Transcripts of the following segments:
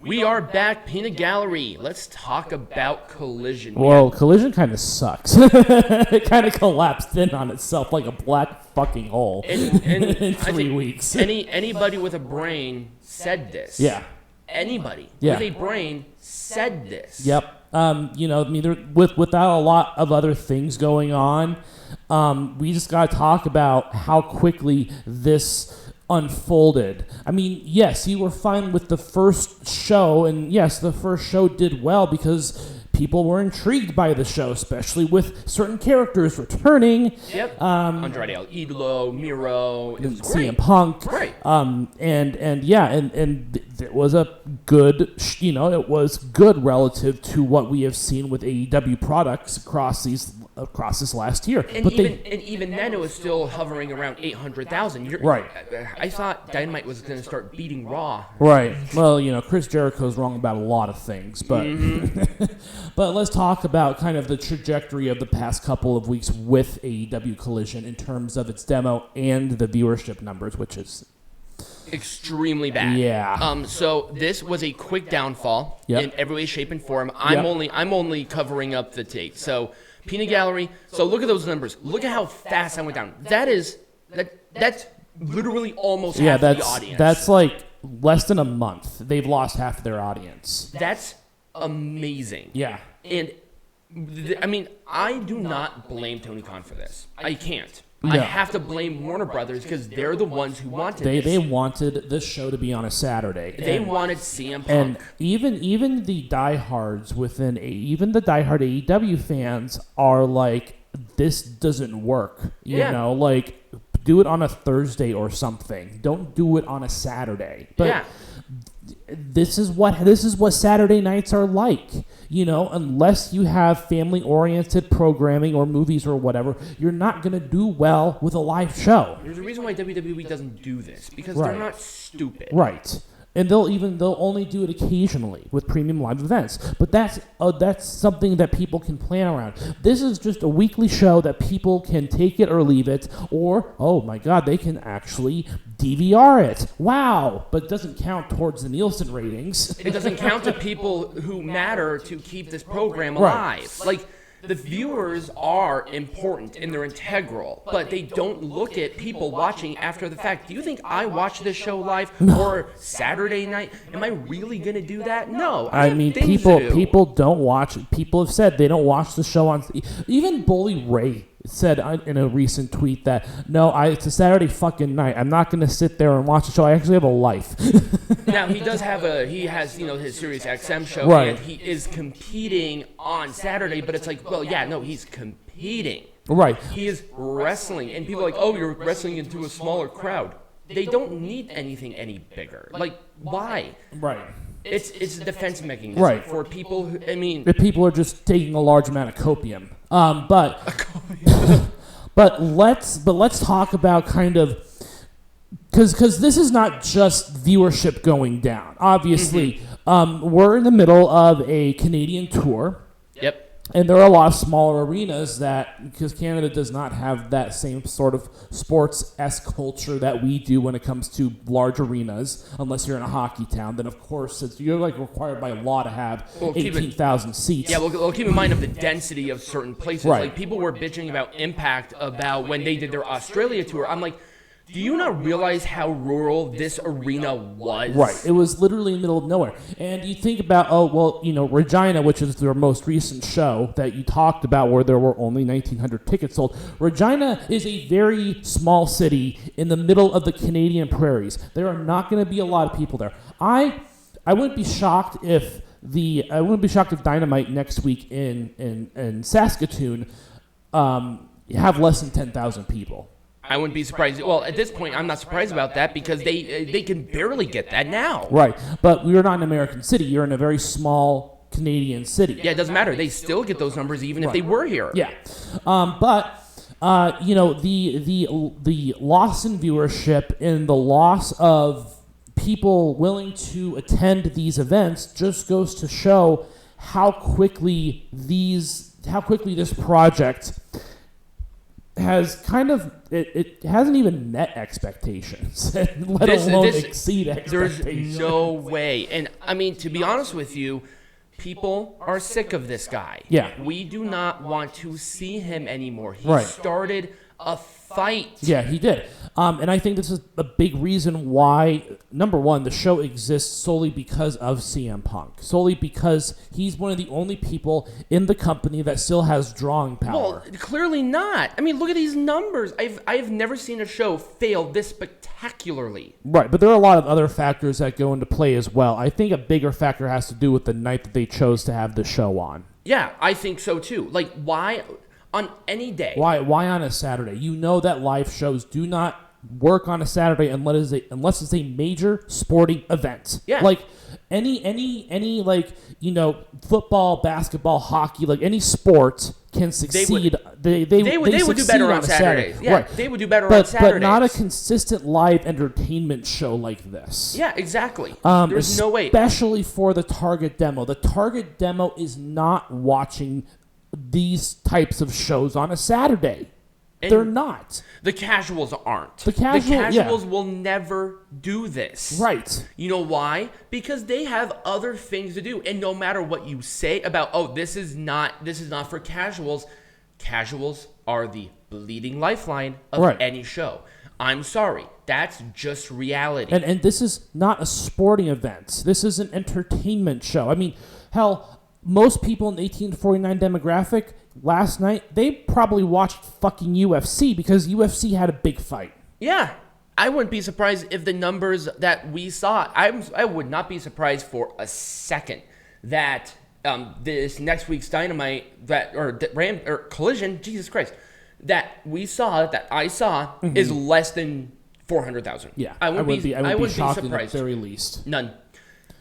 We are back, Peanut Gallery. Let's talk about Collision. Well, Collision kind of sucks. It kind of collapsed in on itself like a black fucking hole in 3 weeks. Anybody with a brain said this. Yeah. Anybody with a brain said this. Yep. Without a lot of other things going on, we just got to talk about how quickly this unfolded. I mean, yes, you were fine with the first show, and yes, the first show did well because people were intrigued by the show, especially with certain characters returning. Yep. Andrade El Idolo, Miro, it was great. CM Punk. Right. And it was a good, it was good relative to what we have seen with AEW products across this last year. And even then, it was still hovering around 800,000. Right. I thought Dynamite was going to start beating Raw. Right. Well, Chris Jericho's wrong about a lot of things, but but let's talk about kind of the trajectory of the past couple of weeks with AEW Collision in terms of its demo and the viewership numbers, which is extremely bad. Yeah. So this was a quick downfall in every way, shape, and form. I'm only covering up the tape. So Peanut Gallery. So look at those numbers. Look at how fast I went down. That's literally almost half the audience. That's like less than a month. They've lost half their audience. That's amazing. Yeah. And I do not blame Tony Khan for this. I can't. No. I have to blame Warner Brothers because they're the ones who wanted this. They wanted this show to be on a Saturday. They wanted CM Punk. And even the diehards even the diehard AEW fans are like, this doesn't work. You know, like, do it on a Thursday or something. Don't do it on a Saturday. But this is what Saturday nights are like. Unless you have family-oriented programming or movies or whatever, you're not going to do well with a live show. There's a reason why WWE doesn't do this, because they're not stupid. Right. And they'll only do it occasionally with premium live events. But that's something that people can plan around. This is just a weekly show that people can take it or leave it, or, oh my God, they can actually DVR it. Wow. But it doesn't count towards the Nielsen ratings. It doesn't count to people who matter to keep this program alive. Right. Like, the viewers are important and they're integral, but they don't look at people watching after the fact. Do you think I watch this show live or Saturday night? Am I really going to do that? No. I mean, people don't watch. People have said they don't watch the show on. Even Bully Ray said in a recent tweet that, no, it's a Saturday fucking night. I'm not going to sit there and watch the show. I actually have a life. Now, he has his Sirius XM show, and he is competing on Saturday, but it's like, well, yeah, no, he's competing. Right. He is wrestling, and people are like, oh, you're wrestling into a smaller crowd. They don't need anything any bigger. Like, why? Right. It's a defense mechanism for people who, if people are just taking a large amount of copium. But let's talk about kind of, because this is not just viewership going down. Obviously, we're in the middle of a Canadian tour. Yep. And there are a lot of smaller arenas because Canada does not have that same sort of sports-esque culture that we do when it comes to large arenas, unless you're in a hockey town. Then, of course, you're like required by law to have 18,000 seats. Yeah, well, keep in mind of the density of certain places. Right. Like, people were bitching about Impact about when they did their Australia tour. I'm like, do you not realize how rural this arena was? Right. It was literally in the middle of nowhere. And you think about, Regina, which is their most recent show that you talked about where there were only 1,900 tickets sold. Regina is a very small city in the middle of the Canadian prairies. There are not going to be a lot of people there. I wouldn't be shocked if Dynamite next week in Saskatoon have less than 10,000 people. I wouldn't be surprised. Well, at this point, I'm not surprised about that because they can barely get that now. Right. But we're not an American city. You're in a very small Canadian city. Yeah, it doesn't matter. They still get those numbers even if they were here. Yeah. But the loss in viewership and the loss of people willing to attend these events just goes to show how quickly this project has kind of it hasn't even met expectations, let alone exceed expectations. There's no way. And I mean, to be honest with you, people are sick of this guy. Yeah. We do not want to see him anymore. He Right. started a fight. Yeah, he did. And I think this is a big reason why, number one, the show exists solely because of CM Punk. Solely because he's one of the only people in the company that still has drawing power. Well, clearly not. I mean, look at these numbers. I've never seen a show fail this spectacularly. Right, but there are a lot of other factors that go into play as well. I think a bigger factor has to do with the night that they chose to have the show on. Yeah, I think so too. Like, why on any day? Why on a Saturday? You know that live shows do not work on a Saturday unless it's a major sporting event. Yeah. Like any like, you know, football, basketball, hockey, like any sport can succeed. They would do better on Saturdays. Yeah, right. They would do better on Saturdays. But not a consistent live entertainment show like this. Yeah, exactly. There's no way. Especially for the target demo. The target demo is not watching these types of shows on a Saturday. And they're not. The casuals aren't. The casuals will never do this. Right. You know why? Because they have other things to do. And no matter what you say about, oh, this is not for casuals are the bleeding lifeline of any show. I'm sorry. That's just reality. And this is not a sporting event. This is an entertainment show. I mean, hell, most people in the 18 to 49 demographic last night, they probably watched fucking UFC because UFC had a big fight. Yeah. I wouldn't be surprised if the numbers that we saw, I would not be surprised for a second that this next week's Dynamite or Collision, Jesus Christ, that I saw is less than 400,000. Yeah. I would be shocked at the very least. None.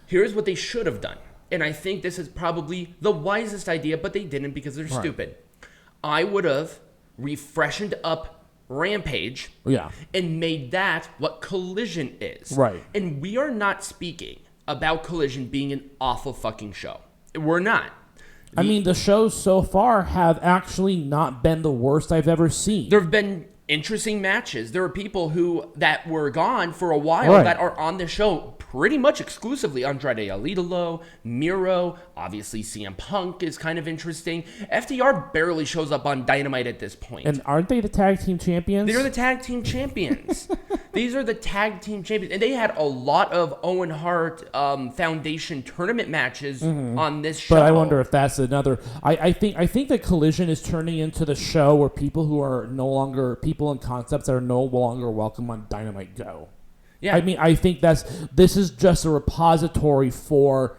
Here's what they should have done. And I think this is probably the wisest idea, but they didn't because they're stupid. I would have refreshened up Rampage and made that what Collision is. Right. And we are not speaking about Collision being an awful fucking show. We're not. I mean, the shows so far have actually not been the worst I've ever seen. There have been interesting matches. There are people that were gone for a while that are on the show pretty much exclusively. Andrade Alidolo, Miro, obviously CM Punk is kind of interesting. FTR barely shows up on Dynamite at this point. And aren't they the tag team champions? They're the tag team champions. These are the tag team champions. And they had a lot of Owen Hart Foundation tournament matches on this show. But I wonder if that's another... I think that Collision is turning into the show where people who are no longer... people and concepts that are no longer welcome on Dynamite go. Yeah. I mean, I think this is just a repository for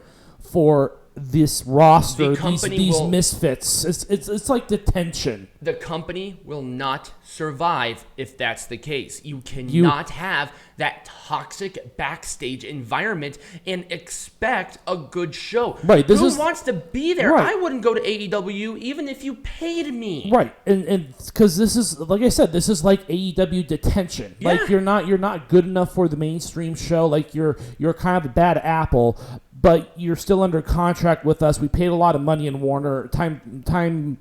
this roster, these misfits. It's like detention. The company will not survive if that's the case. You cannot have that toxic backstage environment and expect a good show. Right. Who wants to be there? Right. I wouldn't go to AEW even if you paid me. Right. And because this is, like I said, this is like AEW detention. Yeah. Like you're not good enough for the mainstream show. Like you're kind of a bad apple, but you're still under contract with us. We paid a lot of money in Time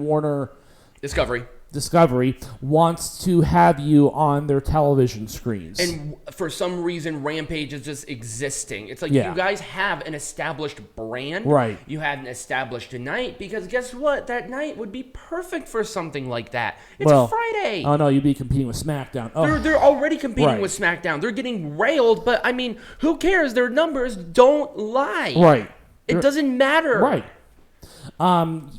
Warner Discovery wants to have you on their television screens. And for some reason, Rampage is just existing. It's like you guys have an established brand. Right. You had an established night because guess what? That night would be perfect for something like that. It's a Friday. Oh, no, you'd be competing with SmackDown. Oh. They're already competing with SmackDown. They're getting railed, but I mean, who cares? Their numbers don't lie. Right. It doesn't matter. Right. And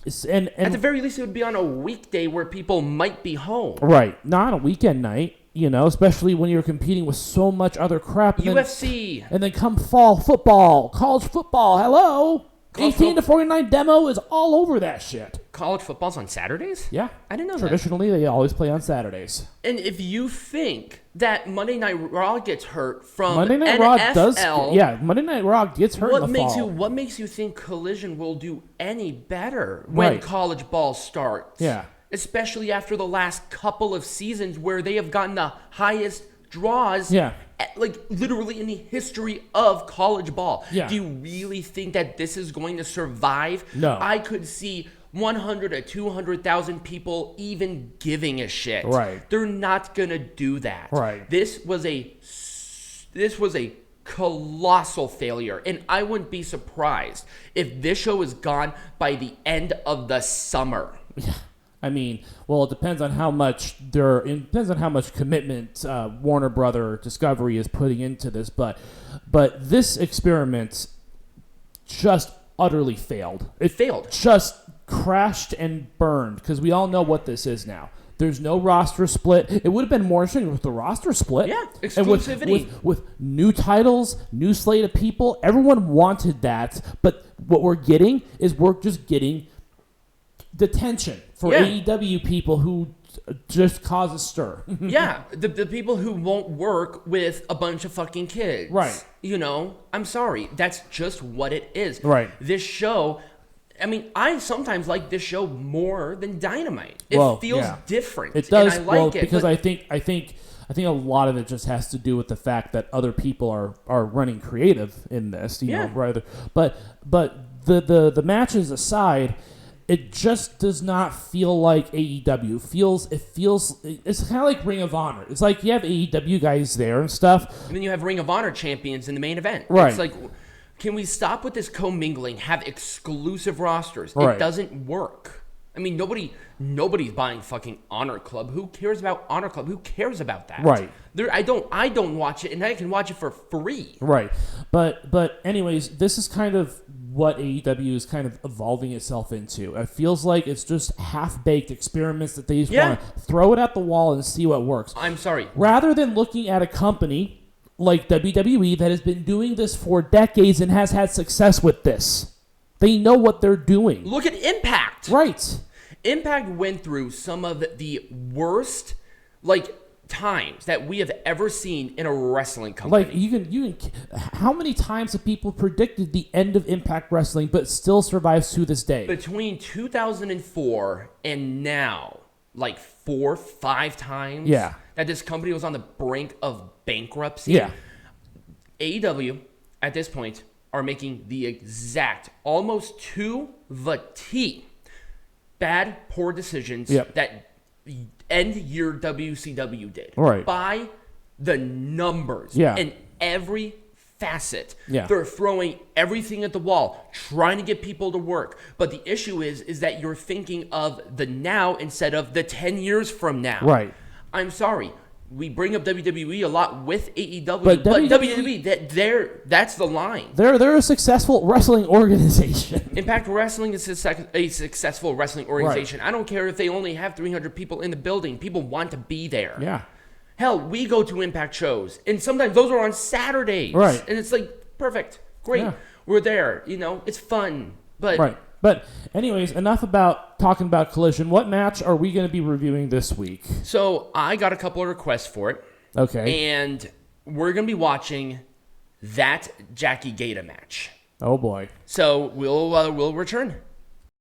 at the very least, it would be on a weekday where people might be home. Right, not on a weekend night. You know, especially when you're competing with so much other crap. UFC, and then come fall football, college football. Hello, 18 to 49 demo is all over that shit. College football's on Saturdays? Yeah, I didn't know. Traditionally, they always play on Saturdays. And if you think that Monday Night Raw gets hurt from Monday Night NFL, Raw Monday Night Raw gets hurt in the fall. What makes you think Collision will do any better when college ball starts? Yeah. Especially after the last couple of seasons where they have gotten the highest draws, like literally in the history of college ball. Yeah. Do you really think that this is going to survive? No. I could see 100 to 200,000 people even giving a shit. Right. They're not going to do that. Right. This was a colossal failure, and I wouldn't be surprised if this show is gone by the end of the summer. Yeah. I mean, well, it depends on how much commitment Warner Brother Discovery is putting into this, but this experiment just utterly failed. It failed. Just crashed and burned, because we all know what this is now. There's no roster split. It would have been more interesting with the roster split. Yeah, exclusivity. And with new titles, new slate of people. Everyone wanted that, but what we're getting is we're just getting detention for AEW people who just cause a stir. Yeah, the people who won't work with a bunch of fucking kids. Right. You know, I'm sorry. That's just what it is. Right. This show, I mean, I sometimes like this show more than Dynamite. It feels different. It does. And I like it. Because I think a lot of it just has to do with the fact that other people are running creative in this. You know, rather. But the matches aside, it just does not feel like AEW. It's kind of like Ring of Honor. It's like you have AEW guys there and stuff. And then you have Ring of Honor champions in the main event. Right. It's like, can we stop with this commingling? Have exclusive rosters. Right. It doesn't work. I mean, nobody's buying fucking Honor Club. Who cares about Honor Club? Who cares about that? Right. I don't watch it, and I can watch it for free. Right. But anyways, this is kind of what AEW is kind of evolving itself into. It feels like it's just half-baked experiments that they just want to throw it at the wall and see what works. I'm sorry. Rather than looking at a company like WWE that has been doing this for decades and has had success with this. They know what they're doing. Look at Impact. Right. Impact went through some of the worst, times that we have ever seen in a wrestling company. Like you can how many times have people predicted the end of Impact Wrestling but still survives to this day? Between 2004 and now, 4-5 times that this company was on the brink of bankruptcy. Yeah. AEW at this point are making the exact, almost to the T, bad, poor decisions that end year WCW did. Right. By the numbers. Yeah. In every facet. Yeah. They're throwing everything at the wall, trying to get people to work. But the issue is that you're thinking of the now instead of the 10 years from now. Right. I'm sorry. We bring up WWE a lot with AEW, but WWE, that's the line. They're a successful wrestling organization. Impact Wrestling is a successful wrestling organization. Right. I don't care if they only have 300 people in the building. People want to be there. Yeah. Hell, we go to Impact shows, and sometimes those are on Saturdays. Right. And it's perfect, great. Yeah. We're there. It's fun. But right. But anyways, enough about talking about Collision. What match are we going to be reviewing this week? So I got a couple of requests for it. Okay. And we're going to be watching that Jackie Gata match. Oh boy. So we'll return.